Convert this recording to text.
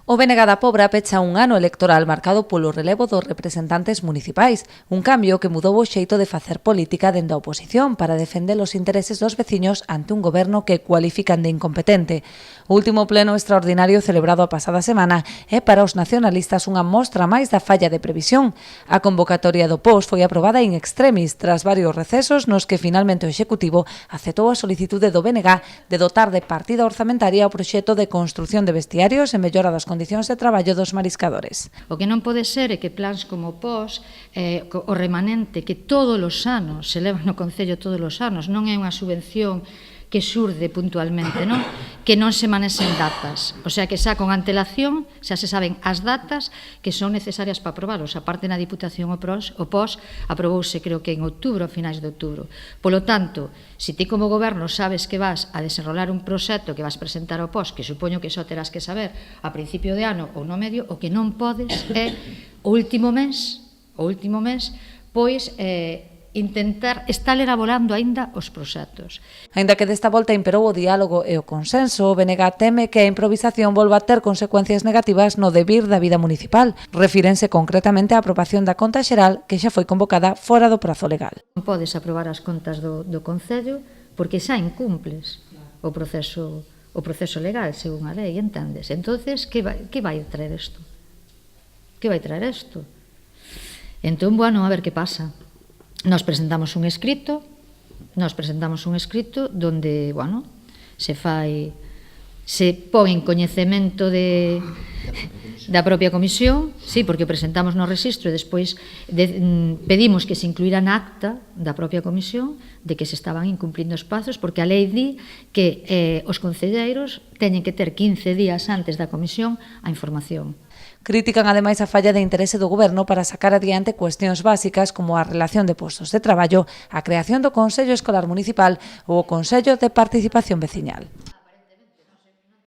O BNG da Pobra pecha un ano electoral marcado polo relevo dos representantes municipais, un cambio que mudou o xeito de facer política dende a oposición para defender os intereses dos veciños ante un goberno que cualifican de incompetente. O último pleno extraordinario celebrado a pasada semana é para os nacionalistas unha mostra máis da falla de previsión. A convocatoria do POS foi aprobada in extremis tras varios recesos nos que finalmente o Executivo aceptou a solicitude do BNG de dotar de partida orzamentaria o proxecto de construción de vestiarios e mellora das condicións de traballo dos mariscadores. O que non pode ser é que plans como o POS, o remanente que todos os anos se leva no Concello todos os anos, non é unha subvención que xurde puntualmente, non? Que non se manexen datas, o sea que xa con antelación xa se saben as datas que son necesarias para aprobalos. A parte na Diputación o POS aprobouse creo que en outubro, a finais de outubro. Polo tanto, se ti como goberno sabes que vas a desenrolar un proxecto que vas presentar ao POS, que supoño que só terás que saber a principio de ano ou no medio, o que non podes é o último mes, pois intentar estar elaborando aínda os proxectos. Aínda que desta volta imperou o diálogo e o consenso, o BNG teme que a improvisación volva a ter consecuencias negativas no devir da vida municipal. Refírense concretamente á aprobación da conta xeral que xa foi convocada fora do prazo legal. Non podes aprobar as contas do Concello porque xa incumples o proceso legal, según a lei, entendes? Entonces, que vai traer isto? Que vai traer isto? Entón, bueno, a ver que pasa. Nos presentamos un escrito donde, bueno, se pon en coñecemento da propia comisión, sí, porque o presentamos no rexistro e despois pedimos que se incluíra na acta da propia comisión de que se estaban incumplindo os prazos, porque a lei di que os concelleiros teñen que ter 15 días antes da comisión a información. Critican ademais a falla de interese do Goberno para sacar adiante cuestións básicas como a relación de postos de traballo, a creación do Consello Escolar Municipal ou o Consello de Participación Veciñal.